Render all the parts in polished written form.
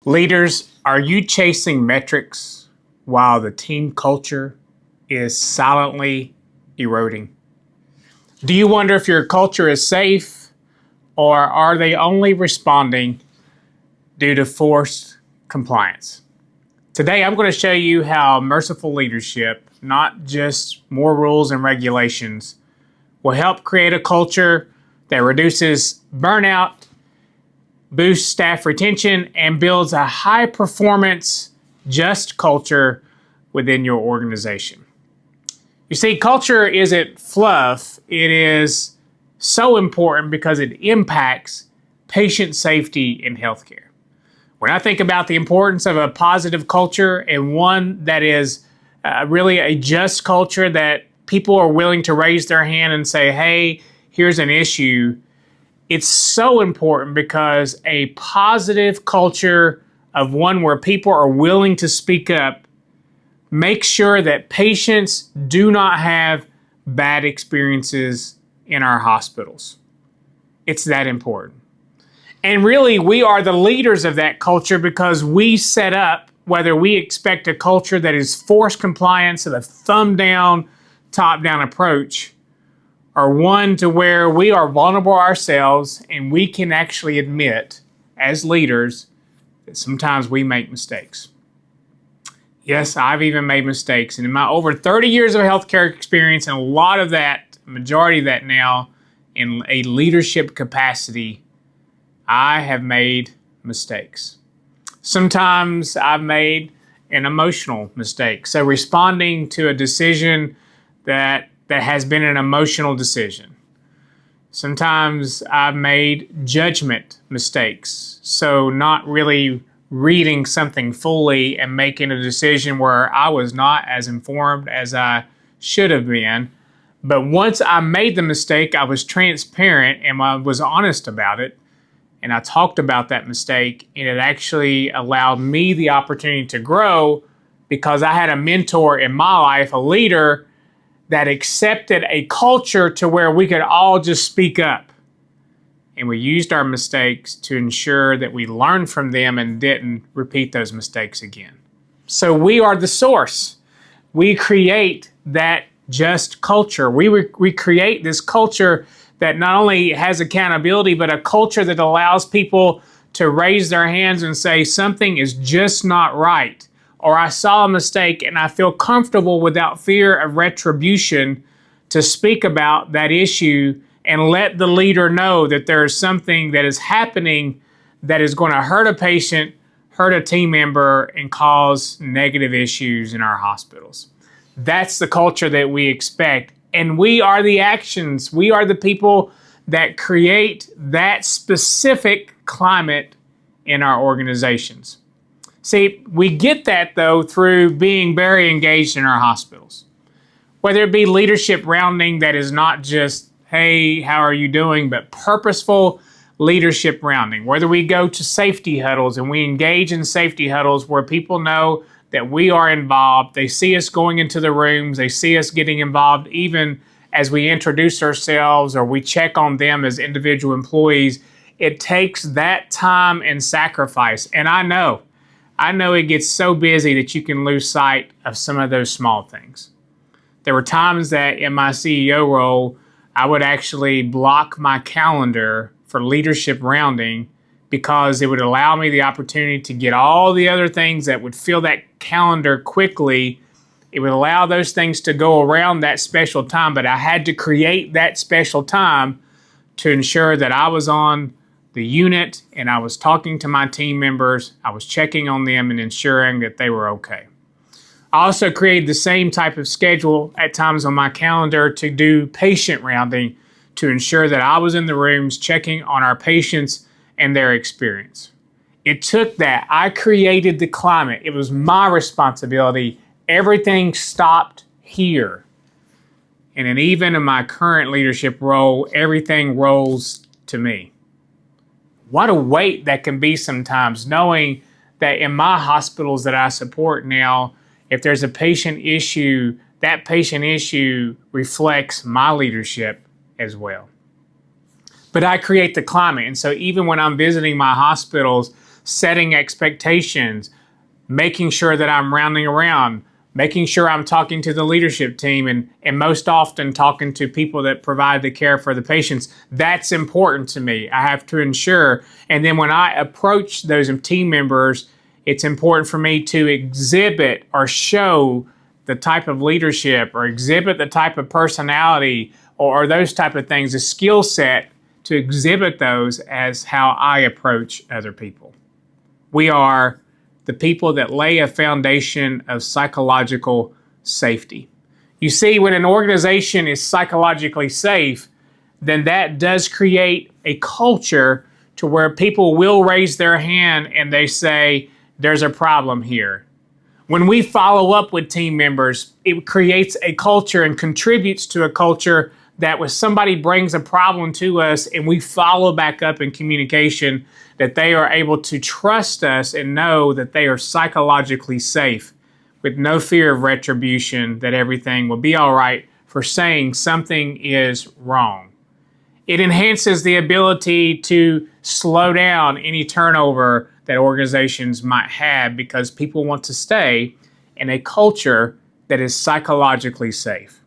Leaders, are you chasing metrics while the team culture is silently eroding? Do you wonder if your culture is safe, or are they only responding due to forced compliance? Today, I'm going to show you how merciful leadership, not just more rules and regulations, will help create a culture that reduces burnout, boosts staff retention, and builds a high-performance, just culture within your organization. You see, culture isn't fluff. It is so important because it impacts patient safety in healthcare. When I think about the importance of a positive culture and one that is really a just culture, that people are willing to raise their hand and say, hey, here's an issue, it's so important because a positive culture of one where people are willing to speak up makes sure that patients do not have bad experiences in our hospitals. It's that important. And really, we are the leaders of that culture because we set up, whether we expect a culture that is forced compliance and a thumb down, top down approach, or one to where we are vulnerable ourselves and we can actually admit as leaders that sometimes we make mistakes. Yes, I've even made mistakes. And in my over 30 years of healthcare experience, and a lot of that, majority of that now, in a leadership capacity, I have made mistakes. Sometimes I've made an emotional mistake. So responding to a decision that has been an emotional decision. Sometimes I've made judgment mistakes. So not really reading something fully and making a decision where I was not as informed as I should have been. But once I made the mistake, I was transparent and I was honest about it. And I talked about that mistake, and it actually allowed me the opportunity to grow because I had a mentor in my life, a leader that accepted a culture to where we could all just speak up. And we used our mistakes to ensure that we learned from them and didn't repeat those mistakes again. So we are the source. We create that just culture. We create this culture that not only has accountability, but a culture that allows people to raise their hands and say something is just not right. Or I saw a mistake and I feel comfortable without fear of retribution to speak about that issue and let the leader know that there is something that is happening that is going to hurt a patient, hurt a team member, and cause negative issues in our hospitals. That's the culture that we expect. And we are the actions. We are the people that create that specific climate in our organizations. See, we get that, though, through being very engaged in our hospitals. Whether it be leadership rounding that is not just, hey, how are you doing, but purposeful leadership rounding. Whether we go to safety huddles and we engage in safety huddles where people know that we are involved. They see us going into the rooms. They see us getting involved even as we introduce ourselves or we check on them as individual employees. It takes that time and sacrifice. And I know it gets so busy that you can lose sight of some of those small things. There were times that in my CEO role, I would actually block my calendar for leadership rounding because it would allow me the opportunity to get all the other things that would fill that calendar quickly. It would allow those things to go around that special time, but I had to create that special time to ensure that I was on the unit and I was talking to my team members, I was checking on them and ensuring that they were okay. I also created the same type of schedule at times on my calendar to do patient rounding to ensure that I was in the rooms checking on our patients and their experience. It took that. I created the climate. It was my responsibility. Everything stopped here. And then even in my current leadership role, everything rolls to me. What a weight that can be sometimes, knowing that in my hospitals that I support now, if there's a patient issue, that patient issue reflects my leadership as well. But I create the climate. And so even when I'm visiting my hospitals, setting expectations, making sure that I'm rounding around, making sure I'm talking to the leadership team, and most often talking to people that provide the care for the patients. That's important to me. I have to ensure. And then when I approach those team members, it's important for me to exhibit or show the type of leadership or exhibit the type of personality or those type of things, a skill set to exhibit those as how I approach other people. We are the people that lay a foundation of psychological safety. You see, when an organization is psychologically safe, then that does create a culture to where people will raise their hand and they say, there's a problem here. When we follow up with team members, it creates a culture and contributes to a culture that when somebody brings a problem to us and we follow back up in communication, that they are able to trust us and know that they are psychologically safe with no fear of retribution, that everything will be all right for saying something is wrong. It enhances the ability to slow down any turnover that organizations might have because people want to stay in a culture that is psychologically safe.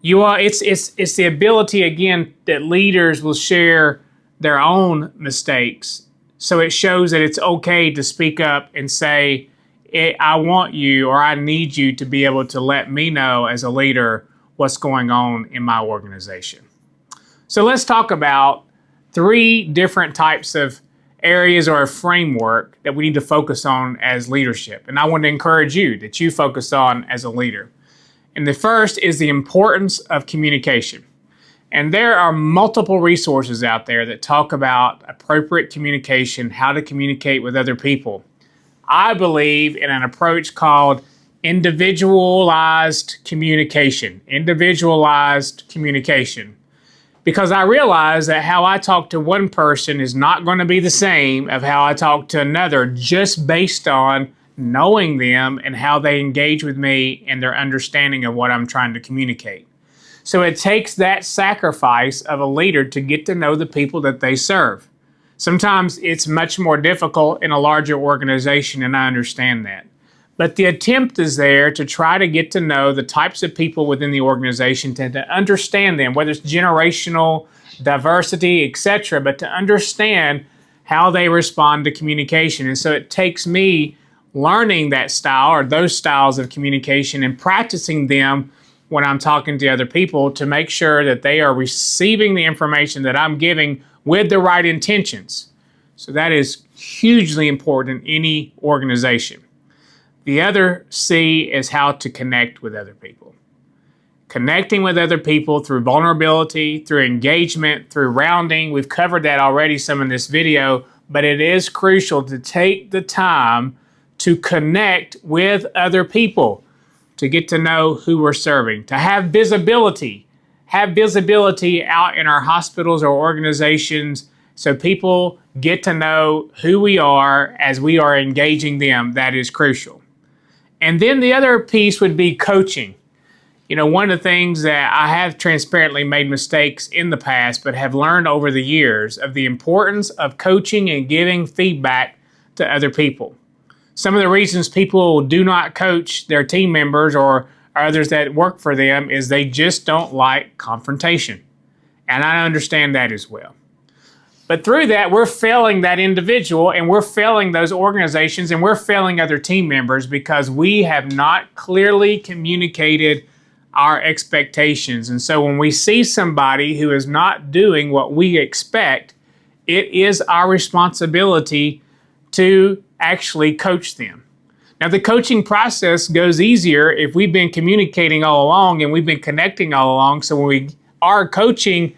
It's the ability, again, that leaders will share their own mistakes. So it shows that it's okay to speak up and say, I want you or I need you to be able to let me know as a leader what's going on in my organization. So let's talk about 3 different types of areas or a framework that we need to focus on as leadership. And I want to encourage you that you focus on as a leader. And the first is the importance of communication. And there are multiple resources out there that talk about appropriate communication, how to communicate with other people. I believe in an approach called individualized communication. Individualized communication. Because I realize that how I talk to one person is not going to be the same of how I talk to another, just based on knowing them and how they engage with me and their understanding of what I'm trying to communicate. So it takes that sacrifice of a leader to get to know the people that they serve. Sometimes it's much more difficult in a larger organization, and I understand that. But the attempt is there to try to get to know the types of people within the organization, to understand them, whether it's generational, diversity, etc., but to understand how they respond to communication. And so it takes me learning that style or those styles of communication and practicing them when I'm talking to other people to make sure that they are receiving the information that I'm giving with the right intentions. So that is hugely important in any organization. The other C is how to connect with other people. Connecting with other people through vulnerability, through engagement, through rounding. We've covered that already some in this video, but it is crucial to take the time to connect with other people, to get to know who we're serving, to have visibility out in our hospitals or organizations so people get to know who we are as we are engaging them. That is crucial. And then the other piece would be coaching. You know, one of the things that I have transparently made mistakes in the past, but have learned over the years of the importance of coaching and giving feedback to other people. Some of the reasons people do not coach their team members or others that work for them is they just don't like confrontation. And I understand that as well. But through that, we're failing that individual and we're failing those organizations and we're failing other team members because we have not clearly communicated our expectations. And so when we see somebody who is not doing what we expect, it is our responsibility to actually coach them. Now, the coaching process goes easier if we've been communicating all along and we've been connecting all along. So when we are coaching,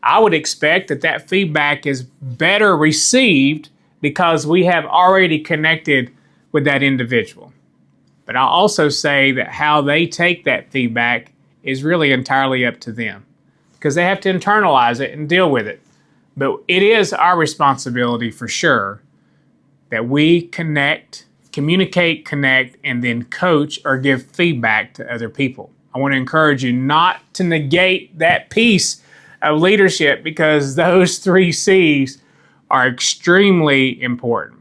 I would expect that feedback is better received because we have already connected with that individual. But I'll also say that how they take that feedback is really entirely up to them because they have to internalize it and deal with it. But it is our responsibility for sure that we communicate, connect, and then coach or give feedback to other people. I want to encourage you not to negate that piece of leadership because those 3 C's are extremely important.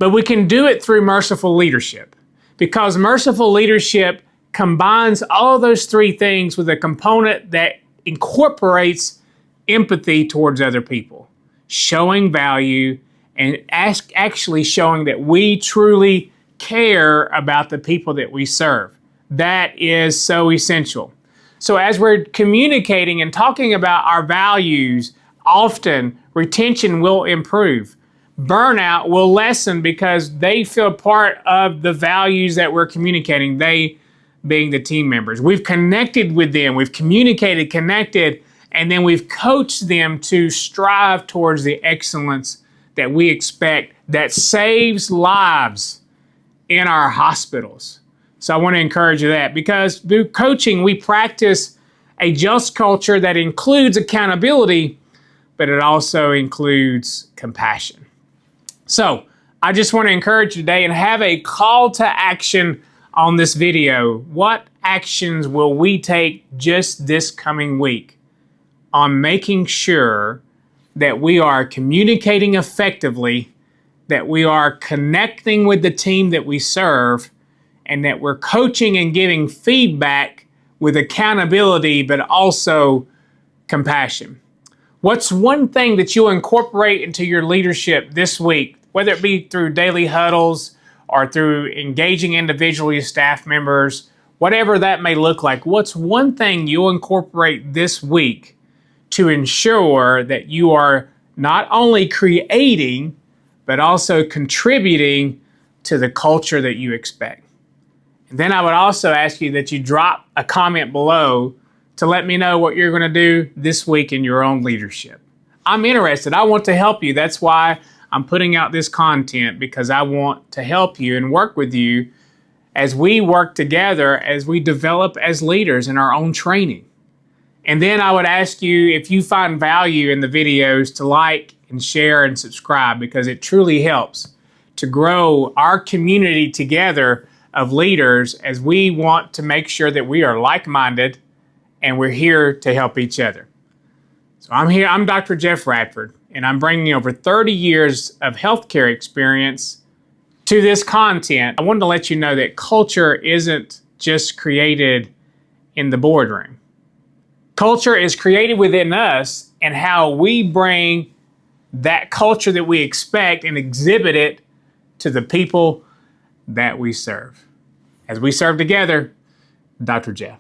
But we can do it through merciful leadership, because merciful leadership combines all of those three things with a component that incorporates empathy towards other people, showing value and actually showing that we truly care about the people that we serve. That is so essential. So as we're communicating and talking about our values, often retention will improve. Burnout will lessen because they feel part of the values that we're communicating, they being the team members. We've connected with them, we've communicated, connected, and then we've coached them to strive towards the excellence that we expect that saves lives in our hospitals. So I want to encourage you that, because through coaching, we practice a just culture that includes accountability, but it also includes compassion. So I just want to encourage you today and have a call to action on this video. What actions will we take just this coming week on making sure that we are communicating effectively, that we are connecting with the team that we serve, and that we're coaching and giving feedback with accountability, but also compassion? What's one thing that you'll incorporate into your leadership this week, whether it be through daily huddles or through engaging individually as staff members, whatever that may look like? What's one thing you'll incorporate this week to ensure that you are not only creating, but also contributing to the culture that you expect? And then I would also ask you that you drop a comment below to let me know what you're going to do this week in your own leadership. I'm interested. I want to help you. That's why I'm putting out this content, because I want to help you and work with you as we work together, as we develop as leaders in our own training. And then I would ask you, if you find value in the videos, to like and share and subscribe, because it truly helps to grow our community together of leaders as we want to make sure that we are like-minded and we're here to help each other. So I'm Dr. Jeff Radford, and I'm bringing over 30 years of healthcare experience to this content. I wanted to let you know that culture isn't just created in the boardroom. Culture is created within us, and how we bring that culture that we expect and exhibit it to the people that we serve. As we serve together, Dr. Jeff.